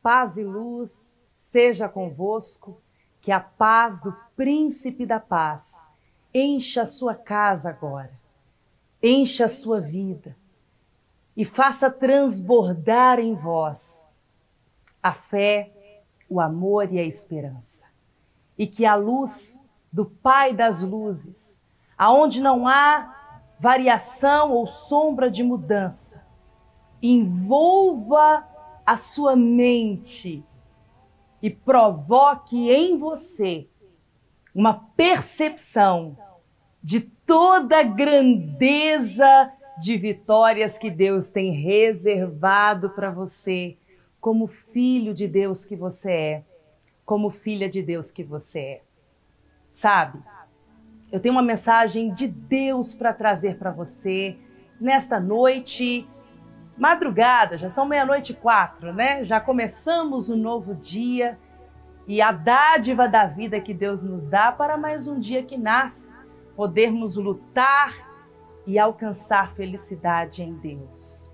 Paz e luz seja convosco, que a paz do Príncipe da Paz encha a sua casa agora, encha a sua vida e faça transbordar em vós a fé, o amor e a esperança. E que a luz do Pai das luzes, aonde não há variação ou sombra de mudança, envolva a sua mente e provoque em você uma percepção de toda a grandeza de vitórias que Deus tem reservado para você, como filho de Deus que você é, como filha de Deus que você é. Sabe, eu tenho uma mensagem de Deus para trazer para você nesta noite, madrugada, já são 00:04, né? Já começamos um novo dia e a dádiva da vida que Deus nos dá para mais um dia que nasce, podermos lutar e alcançar felicidade em Deus.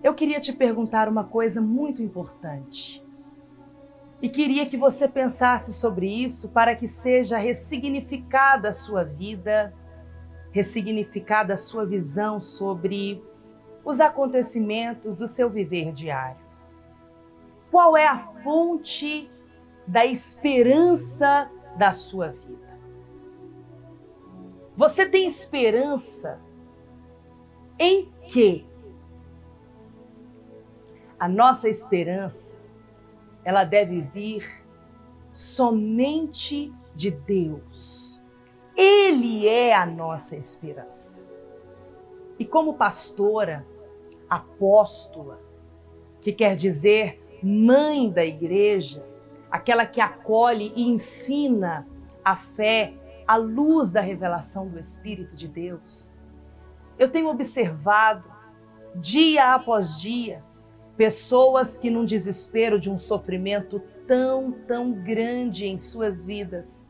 Eu queria te perguntar uma coisa muito importante e queria que você pensasse sobre isso para que seja ressignificada a sua vida, ressignificada a sua visão sobre os acontecimentos do seu viver diário. Qual é a fonte da esperança da sua vida? Você tem esperança em quê? A nossa esperança, ela deve vir somente de Deus. Ele é a nossa esperança. E como pastora, apóstola, que quer dizer mãe da igreja, aquela que acolhe e ensina a fé à luz da revelação do Espírito de Deus, eu tenho observado, dia após dia, pessoas que num desespero de um sofrimento tão grande em suas vidas,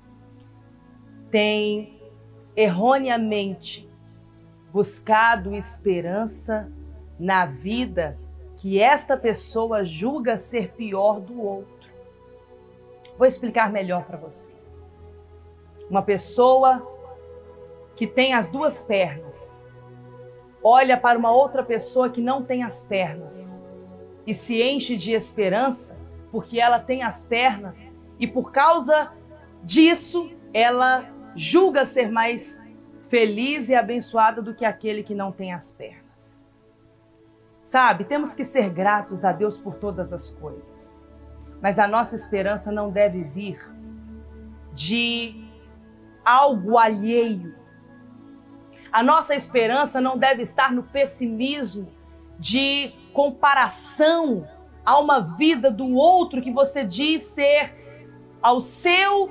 têm erroneamente buscado esperança na vida que esta pessoa julga ser pior do outro. Vou explicar melhor para você. Uma pessoa que tem as duas pernas, olha para uma outra pessoa que não tem as pernas e se enche de esperança porque ela tem as pernas e por causa disso ela julga ser mais feliz e abençoada do que aquele que não tem as pernas. Sabe, temos que ser gratos a Deus por todas as coisas, mas a nossa esperança não deve vir de algo alheio. A nossa esperança não deve estar no pessimismo de comparação a uma vida do outro que você diz ser, ao seu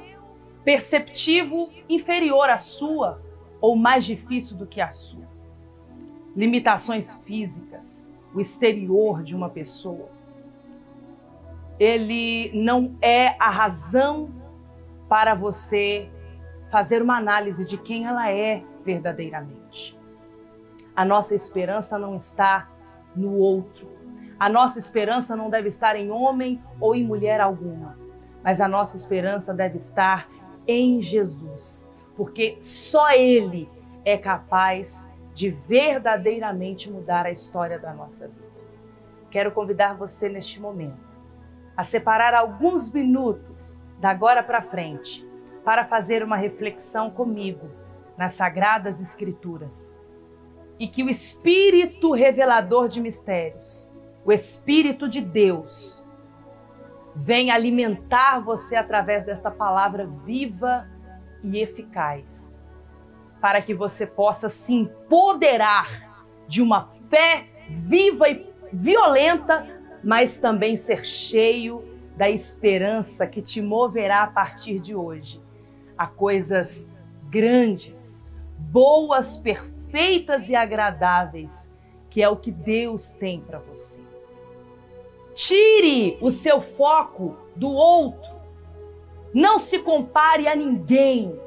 perceptivo, inferior à sua ou mais difícil do que a sua. Limitações físicas, o exterior de uma pessoa, ele não é a razão para você fazer uma análise de quem ela é verdadeiramente. A nossa esperança não está no outro. A nossa esperança não deve estar em homem ou em mulher alguma, mas a nossa esperança deve estar em Jesus, porque só Ele é capaz de verdadeiramente mudar a história da nossa vida. Quero convidar você neste momento a separar alguns minutos da agora para frente para fazer uma reflexão comigo nas Sagradas Escrituras e que o Espírito revelador de mistérios, o Espírito de Deus, venha alimentar você através desta palavra viva e eficaz, para que você possa se empoderar de uma fé viva e violenta, mas também ser cheio da esperança que te moverá a partir de hoje a coisas grandes, boas, perfeitas e agradáveis, que é o que Deus tem para você. Tire o seu foco do outro. Não se compare a ninguém.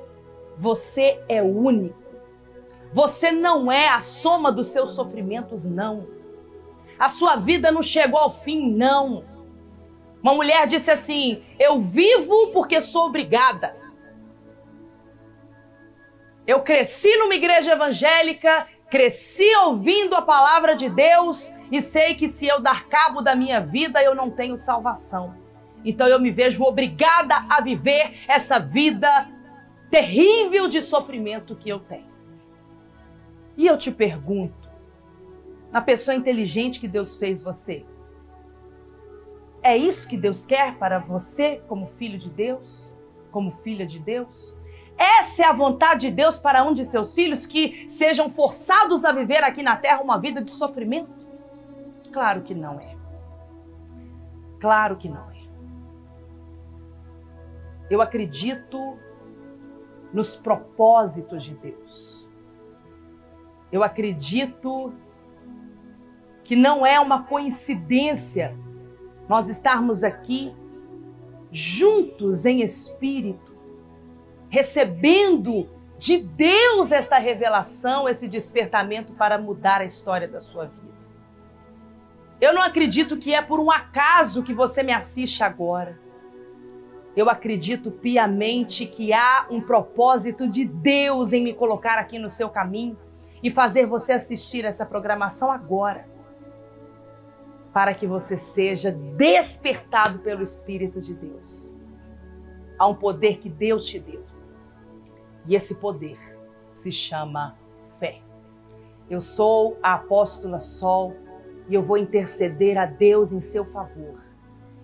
Você é único. Você não é a soma dos seus sofrimentos, não. A sua vida não chegou ao fim, não. Uma mulher disse assim: eu vivo porque sou obrigada. Eu cresci numa igreja evangélica, cresci ouvindo a palavra de Deus e sei que se eu dar cabo da minha vida, eu não tenho salvação. Então eu me vejo obrigada a viver essa vida terrível de sofrimento que eu tenho. E eu te pergunto, na pessoa inteligente que Deus fez você, é isso que Deus quer para você como filho de Deus, como filha de Deus? Essa é a vontade de Deus para um de seus filhos, que sejam forçados a viver aqui na terra uma vida de sofrimento? Claro que não é. Claro que não é. Eu acredito nos propósitos de Deus. Eu acredito que não é uma coincidência nós estarmos aqui juntos em espírito, recebendo de Deus esta revelação, esse despertamento para mudar a história da sua vida. Eu não acredito que é por um acaso que você me assiste agora. Eu acredito piamente que há um propósito de Deus em me colocar aqui no seu caminho e fazer você assistir essa programação agora, para que você seja despertado pelo Espírito de Deus. Há um poder que Deus te deu. E esse poder se chama fé. Eu sou a apóstola Sol e eu vou interceder a Deus em seu favor.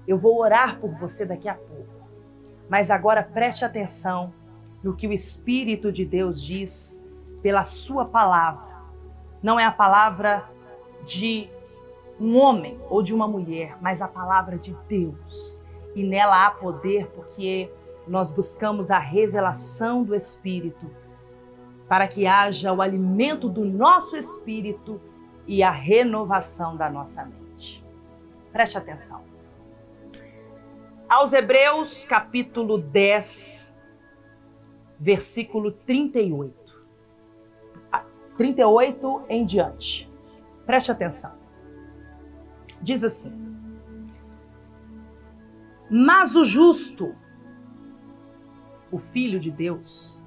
Eu vou orar por você daqui a pouco. Mas agora preste atenção no que o Espírito de Deus diz pela sua palavra. Não é a palavra de um homem ou de uma mulher, mas a palavra de Deus. E nela há poder porque nós buscamos a revelação do Espírito para que haja o alimento do nosso espírito e a renovação da nossa mente. Preste atenção. Aos Hebreus, capítulo 10, versículo 38. 38 em diante. Preste atenção. Diz assim: mas o justo, o Filho de Deus,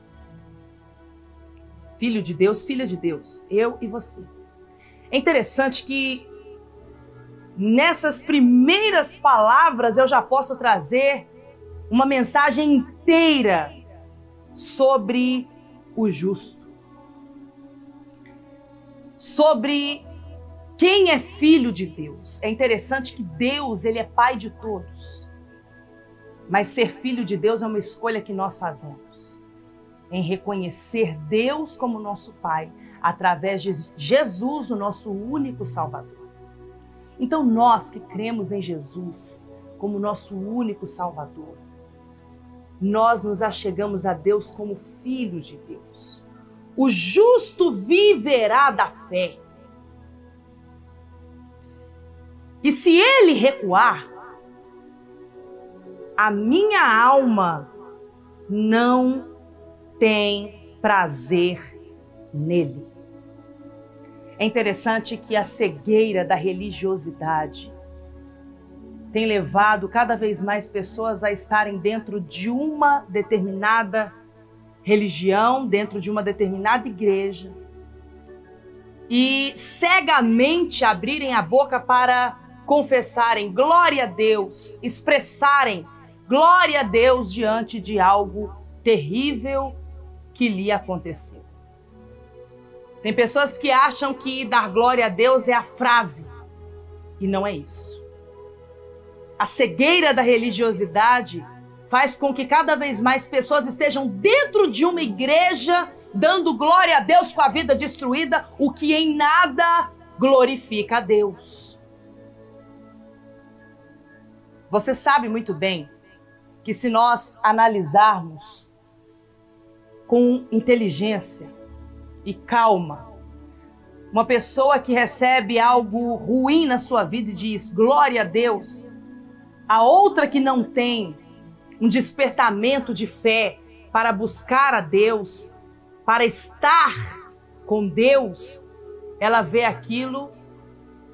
filha de Deus, eu e você. É interessante que nessas primeiras palavras eu já posso trazer uma mensagem inteira sobre o justo, sobre quem é filho de Deus. É interessante que Deus, ele é pai de todos. Mas ser filho de Deus é uma escolha que nós fazemos em reconhecer Deus como nosso Pai, através de Jesus, o nosso único Salvador. Então nós que cremos em Jesus como nosso único Salvador, nós nos achegamos a Deus como filhos de Deus. O justo viverá da fé. E se ele recuar, a minha alma não tem prazer nele. É interessante que a cegueira da religiosidade tem levado cada vez mais pessoas a estarem dentro de uma determinada religião, dentro de uma determinada igreja, e cegamente abrirem a boca para confessarem glória a Deus, expressarem glória a Deus diante de algo terrível que lhe aconteceu. Tem pessoas que acham que dar glória a Deus é a frase, e não é isso. A cegueira da religiosidade faz com que cada vez mais pessoas estejam dentro de uma igreja dando glória a Deus com a vida destruída, o que em nada glorifica a Deus. Você sabe muito bem que se nós analisarmos com inteligência e calma, uma pessoa que recebe algo ruim na sua vida e diz glória a Deus, a outra que não tem um despertamento de fé para buscar a Deus, para estar com Deus, ela vê aquilo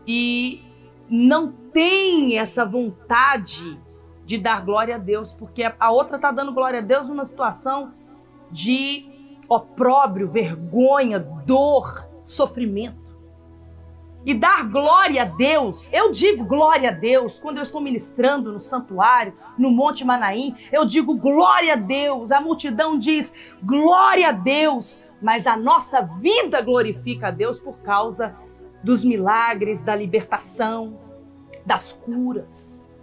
e não tem essa vontade de dar glória a Deus, porque a outra está dando glória a Deus numa situação de opróbrio, vergonha, dor, sofrimento. E dar glória a Deus, eu digo glória a Deus, quando eu estou ministrando no santuário, no Monte Manaim, eu digo glória a Deus, a multidão diz glória a Deus, mas a nossa vida glorifica a Deus por causa dos milagres, da libertação, das curas,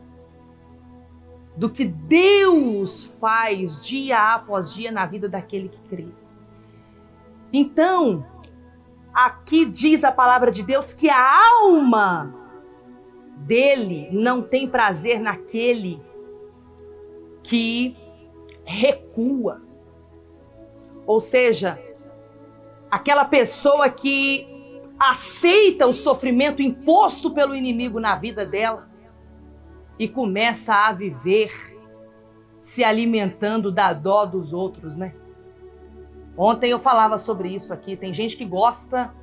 do que Deus faz dia após dia na vida daquele que crê. Então, aqui diz a palavra de Deus que a alma dele não tem prazer naquele que recua. Ou seja, aquela pessoa que aceita o sofrimento imposto pelo inimigo na vida dela e começa a viver se alimentando da dó dos outros, né? Ontem eu falava sobre isso aqui. Tem gente que gosta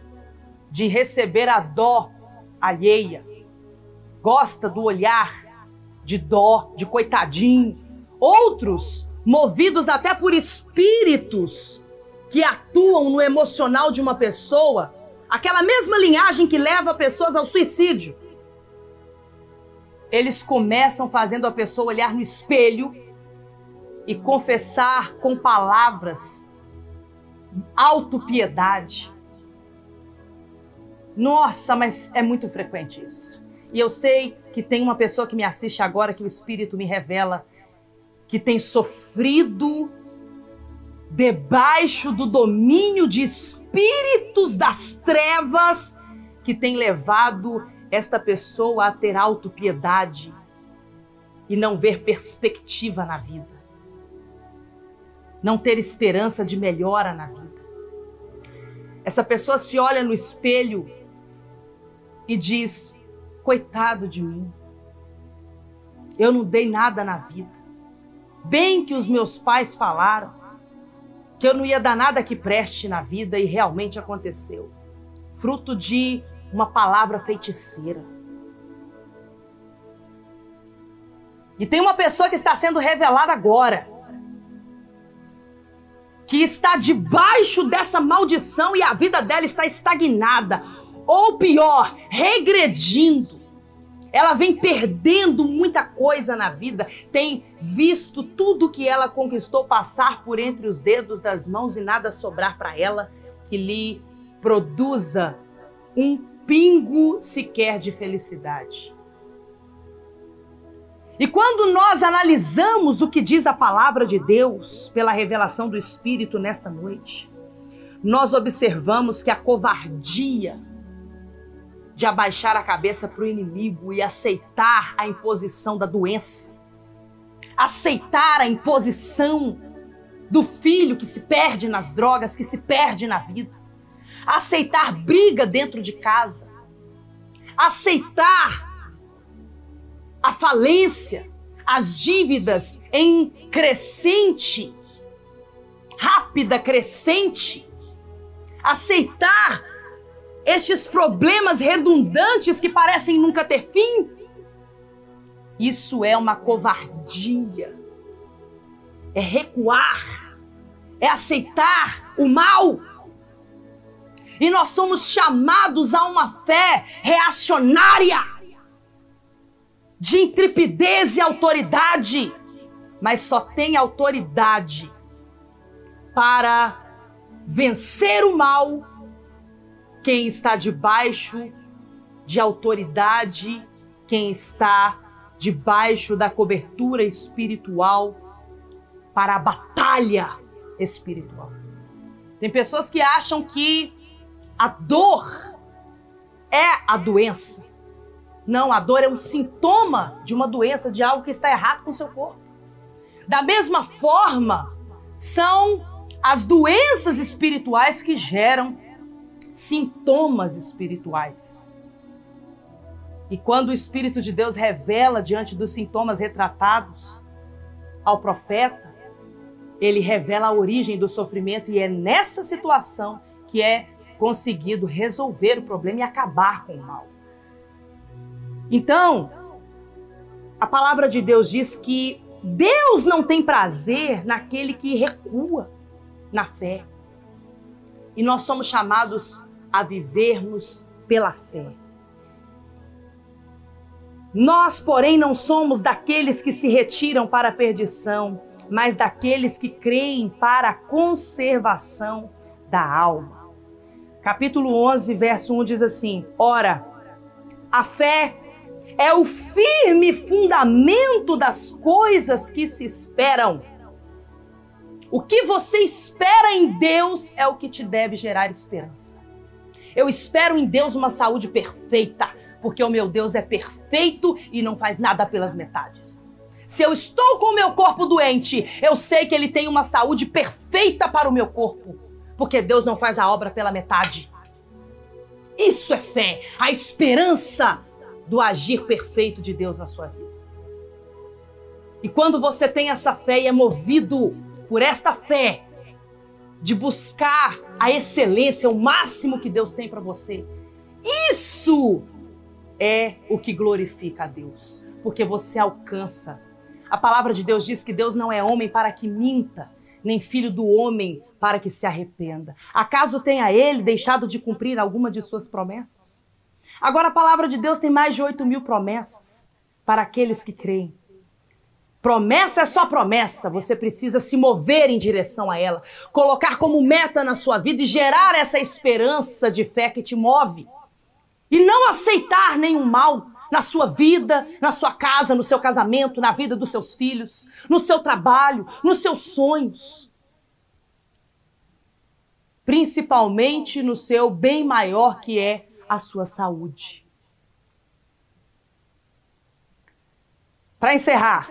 de receber a dó alheia. Gosta do olhar de dó, de coitadinho. Outros, movidos até por espíritos que atuam no emocional de uma pessoa, aquela mesma linhagem que leva pessoas ao suicídio. Eles começam fazendo a pessoa olhar no espelho e confessar com palavras autopiedade. Nossa, mas é muito frequente isso. E eu sei que tem uma pessoa que me assiste agora que o Espírito me revela que tem sofrido debaixo do domínio de espíritos das trevas que tem levado esta pessoa a ter autopiedade e não ver perspectiva na vida. Não ter esperança de melhora na vida. Essa pessoa se olha no espelho e diz: coitado de mim, eu não dei nada na vida. Bem que os meus pais falaram que eu não ia dar nada que preste na vida e realmente aconteceu. Fruto de uma palavra feiticeira. E tem uma pessoa que está sendo revelada agora, que está debaixo dessa maldição e a vida dela está estagnada, ou pior, regredindo. Ela vem perdendo muita coisa na vida, tem visto tudo que ela conquistou passar por entre os dedos das mãos e nada sobrar para ela que lhe produza um pingo sequer de felicidade. E quando nós analisamos o que diz a palavra de Deus pela revelação do Espírito nesta noite, nós observamos que a covardia de abaixar a cabeça para o inimigo e aceitar a imposição da doença, aceitar a imposição do filho que se perde nas drogas, que se perde na vida, aceitar briga dentro de casa, aceitar a falência, as dívidas em crescente, rápida crescente, aceitar estes problemas redundantes que parecem nunca ter fim. Isso é uma covardia, é recuar, é aceitar o mal. E nós somos chamados a uma fé reacionária, de intrepidez e autoridade, mas só tem autoridade para vencer o mal quem está debaixo de autoridade, quem está debaixo da cobertura espiritual para a batalha espiritual. Tem pessoas que acham que a dor é a doença. Não, a dor é um sintoma de uma doença, de algo que está errado com o seu corpo. Da mesma forma, são as doenças espirituais que geram sintomas espirituais. E quando o Espírito de Deus revela diante dos sintomas retratados ao profeta, ele revela a origem do sofrimento e é nessa situação que é conseguido resolver o problema e acabar com o mal. Então, a palavra de Deus diz que Deus não tem prazer naquele que recua na fé. E nós somos chamados a vivermos pela fé. Nós, porém, não somos daqueles que se retiram para a perdição, mas daqueles que creem para a conservação da alma. Capítulo 11, verso 1 diz assim: Ora, a fé é o firme fundamento das coisas que se esperam. O que você espera em Deus é o que te deve gerar esperança. Eu espero em Deus uma saúde perfeita, porque o meu Deus é perfeito e não faz nada pelas metades. Se eu estou com o meu corpo doente, eu sei que Ele tem uma saúde perfeita para o meu corpo, porque Deus não faz a obra pela metade. Isso é fé, a esperança do agir perfeito de Deus na sua vida. E quando você tem essa fé e é movido por esta fé, de buscar a excelência, o máximo que Deus tem para você, isso é o que glorifica a Deus, porque você alcança. A palavra de Deus diz que Deus não é homem para que minta, nem filho do homem para que se arrependa. Acaso tenha Ele deixado de cumprir alguma de suas promessas? Agora a palavra de Deus tem mais de 8.000 promessas para aqueles que creem. Promessa é só promessa, você precisa se mover em direção a ela, colocar como meta na sua vida e gerar essa esperança de fé que te move. E não aceitar nenhum mal na sua vida, na sua casa, no seu casamento, na vida dos seus filhos, no seu trabalho, nos seus sonhos. Principalmente no seu bem maior, que é a sua saúde. Para encerrar,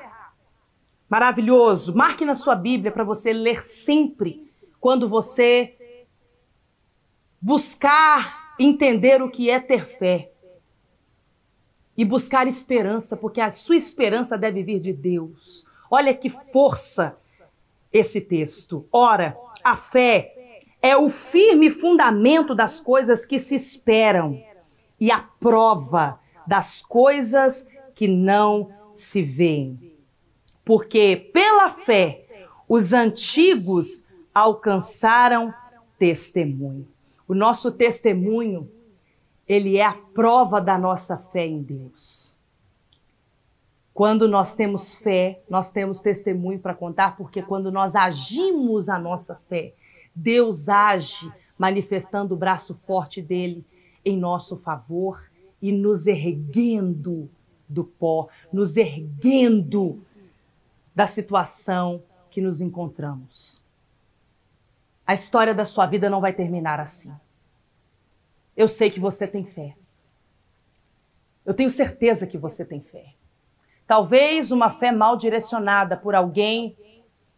maravilhoso, marque na sua Bíblia para você ler sempre quando você buscar entender o que é ter fé e buscar esperança, porque a sua esperança deve vir de Deus. Olha que força esse texto. Ora, a fé é o firme fundamento das coisas que se esperam e a prova das coisas que não se veem. Porque pela fé os antigos alcançaram testemunho. O nosso testemunho, ele é a prova da nossa fé em Deus. Quando nós temos fé, nós temos testemunho para contar, porque quando nós agimos a nossa fé, Deus age manifestando o braço forte dele em nosso favor e nos erguendo do pó, nos erguendo da situação que nos encontramos. A história da sua vida não vai terminar assim. Eu sei que você tem fé. Eu tenho certeza que você tem fé. Talvez uma fé mal direcionada por alguém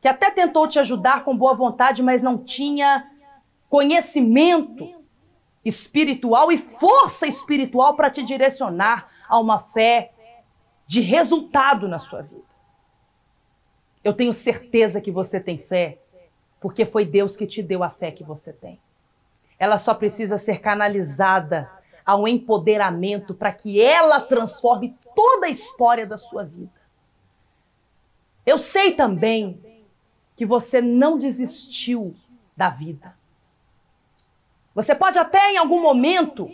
que até tentou te ajudar com boa vontade, mas não tinha conhecimento espiritual e força espiritual para te direcionar a uma fé de resultado na sua vida. Eu tenho certeza que você tem fé, porque foi Deus que te deu a fé que você tem. Ela só precisa ser canalizada ao empoderamento para que ela transforme toda a história da sua vida. Eu sei também que você não desistiu da vida. Você pode até em algum momento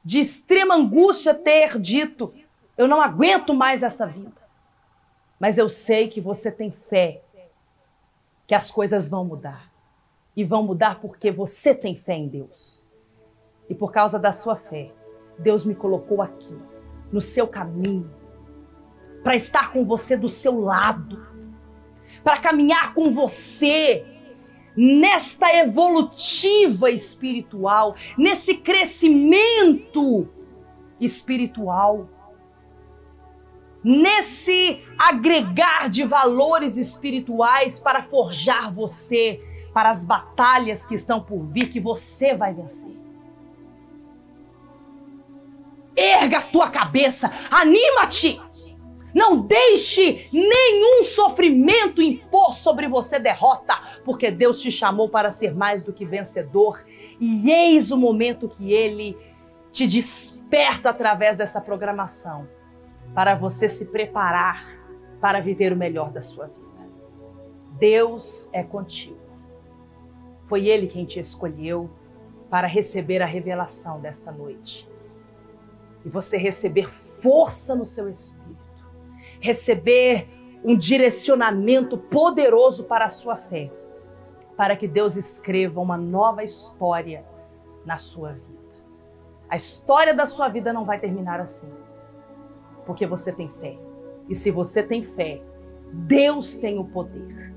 de extrema angústia ter dito: eu não aguento mais essa vida. Mas eu sei que você tem fé que as coisas vão mudar. E vão mudar porque você tem fé em Deus. E por causa da sua fé, Deus me colocou aqui, no seu caminho, para estar com você do seu lado, para caminhar com você nesta evolutiva espiritual, nesse crescimento espiritual, nesse agregar de valores espirituais para forjar você para as batalhas que estão por vir, que você vai vencer. Erga a tua cabeça, anima-te! Não deixe nenhum sofrimento impor sobre você derrota, porque Deus te chamou para ser mais do que vencedor. E eis o momento que Ele te desperta desperta através dessa programação para você se preparar para viver o melhor da sua vida. Deus é contigo. Foi Ele quem te escolheu para receber a revelação desta noite. E você receber força no seu espírito, receber um direcionamento poderoso para a sua fé, para que Deus escreva uma nova história na sua vida. A história da sua vida não vai terminar assim, porque você tem fé. E se você tem fé, Deus tem o poder.